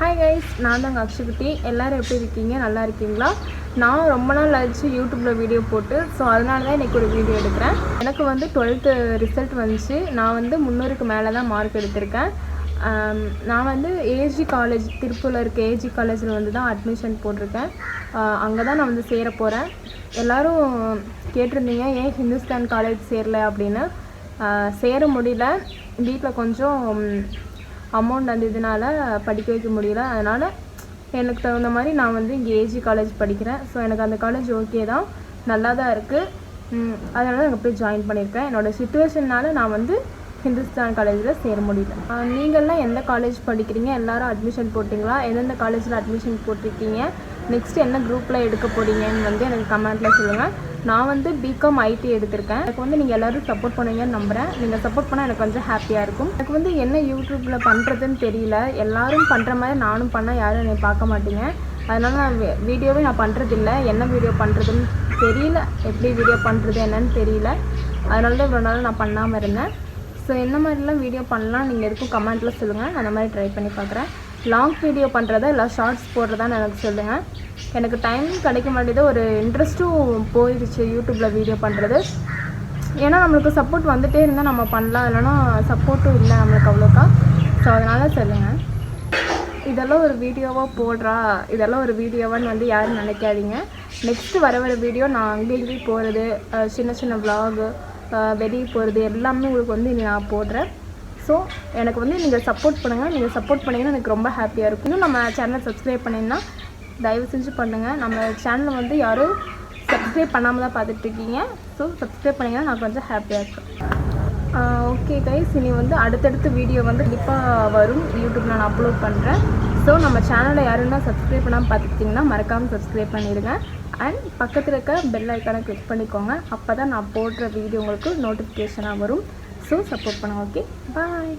Hi guys, நான் தாங்க அக்ஷகுட்டி. எல்லோரும் எப்படி இருக்கீங்க? நல்லா இருக்கீங்களா? நான் ரொம்ப நாள் ஆச்சு யூடியூப்பில் வீடியோ போட்டு. ஸோ அதனால தான் இன்றைக்கி ஒரு வீடியோ எடுக்கிறேன். எனக்கு வந்து 12th ரிசல்ட் வந்துச்சு. நான் வந்து 300க்கு மேலே தான் மார்க் எடுத்திருக்கேன். நான் வந்து ஏஜி காலேஜ், திருப்பூரில் இருக்க ஏஜி காலேஜில் வந்து தான் அட்மிஷன் போட்டிருக்கேன். அங்கே தான் நான் வந்து சேர போகிறேன். எல்லோரும் கேட்டிருந்தீங்க ஏன் ஹிந்துஸ்தான் காலேஜ் சேரலை அப்படின்னு. சேர முடியல. வீட்டில் கொஞ்சம் அமௌண்ட் அந்த இதனால் படிக்க வைக்க முடியல. அதனால் எனக்கு தகுந்த மாதிரி நான் வந்து இங்கே ஏஜி காலேஜ் படிக்கிறேன். ஸோ எனக்கு அந்த காலேஜ் ஓகே தான், நல்லா தான் இருக்குது. அதனால அங்கே போய் ஜாயின் பண்ணியிருக்கேன். என்னோடய சுச்சுவேஷனால் நான் வந்து ஹிந்துஸ்தான் காலேஜில் சேர முடியல. நீங்கள்லாம் எந்த காலேஜ் படிக்கிறீங்க? எல்லோரும் அட்மிஷன் போட்டிங்களா? எந்தெந்த காலேஜில் அட்மிஷன் போட்டிருக்கீங்க? நெக்ஸ்ட்டு என்ன குரூப்பில் எடுக்க போகிறீங்கன்னு வந்து எனக்கு கமெண்ட்டில் சொல்லுங்கள். நான் வந்து பிகாம் ஐடி எடுத்திருக்கேன். எனக்கு வந்து நீங்கள் எல்லோரும் சப்போர்ட் பண்ணுவீங்கன்னு நம்புகிறேன். நீங்கள் சப்போர்ட் பண்ணால் எனக்கு கொஞ்சம் ஹாப்பியாக இருக்கும். எனக்கு வந்து என்ன யூடியூப்பில் பண்ணுறதுன்னு தெரியல. எல்லோரும் பண்ணுற மாதிரி நானும் பண்ணால் யாரும் என்னை பார்க்க மாட்டீங்க. அதனால் நான் வீடியோவே நான் பண்ணுறதில்ல. என்ன வீடியோ பண்ணுறதுன்னு தெரியல, எப்படி வீடியோ பண்ணுறது என்னன்னு தெரியல. அதனால தான் இவ்வளோ நாள் நான் பண்ணாமல் இருந்தேன். ஸோ என்ன மாதிரிலாம் வீடியோ பண்ணலாம் நீங்கள் எதுக்கும் கமெண்ட்டில் சொல்லுங்கள். நான் அந்த மாதிரி ட்ரை பண்ணி பார்க்குறேன். லாங் வீடியோ பண்ணுறதா இல்லை ஷார்ட்ஸ் போடுறதான்னு எனக்கு சொல்லுங்கள். எனக்கு டைம் கிடைக்க மாட்டேது, ஒரு இன்ட்ரெஸ்ட்டும் போயிடுச்சு யூடியூப்பில் வீடியோ பண்ணுறது. ஏன்னா நம்மளுக்கு சப்போர்ட் வந்துகிட்டே இருந்தால் நம்ம பண்ணலாம், இல்லைனா சப்போர்ட்டும் இல்லை நம்மளுக்கு அவ்வளோக்கா. ஸோ அதனால் சொல்லுங்கள். இதெல்லாம் ஒரு வீடியோவாக போடுறா, இதெல்லாம் ஒரு வீடியோவான்னு வந்து யாரும் நினைக்காதீங்க. நெக்ஸ்ட்டு வர வீடியோ நான் அங்கேயும் போகிறது, சின்ன சின்ன விலாகு, வெளியே போகிறது எல்லாமே உங்களுக்கு வந்து நான் போடுறேன். ஸோ எனக்கு வந்து நீங்கள் சப்போர்ட் பண்ணுங்கள். நீங்கள் சப்போர்ட் பண்ணிங்கன்னா எனக்கு ரொம்ப ஹாப்பியாக இருக்கும். இன்னும் நம்ம சேனலை சப்ஸ்கிரைப் பண்ணிங்கன்னா தயவு செஞ்சு பண்ணுங்கள். நம்ம சேனலை வந்து யாரும் சப்ஸ்கிரைப் பண்ணாமல் தான் பார்த்துட்ருக்கீங்க. ஸோ சப்ஸ்கிரைப் பண்ணிங்கன்னா நான் கொஞ்சம் ஹாப்பியாக இருக்கேன். ஓகே கைஸ், இனி வந்து அடுத்தடுத்த வீடியோ வந்து கண்டிப்பாக வரும். யூடியூப்பில் நான் அப்லோட் பண்ணுறேன். ஸோ நம்ம சேனலை யாருன்னா சப்ஸ்கிரைப் பண்ணாமல் பார்த்துக்கிட்டிங்கன்னா மறக்காமல் சப்ஸ்கிரைப் பண்ணிடுங்க. அண்ட் பக்கத்தில் இருக்க பெல் ஐக்கானை கிளிக் பண்ணிக்கோங்க. அப்போ தான் நான் போடுற வீடியோ உங்களுக்கு நோட்டிஃபிகேஷனாக வரும். ஸோ சப்போர்ட் பண்ணுங்கள். ஓகே, பாய்.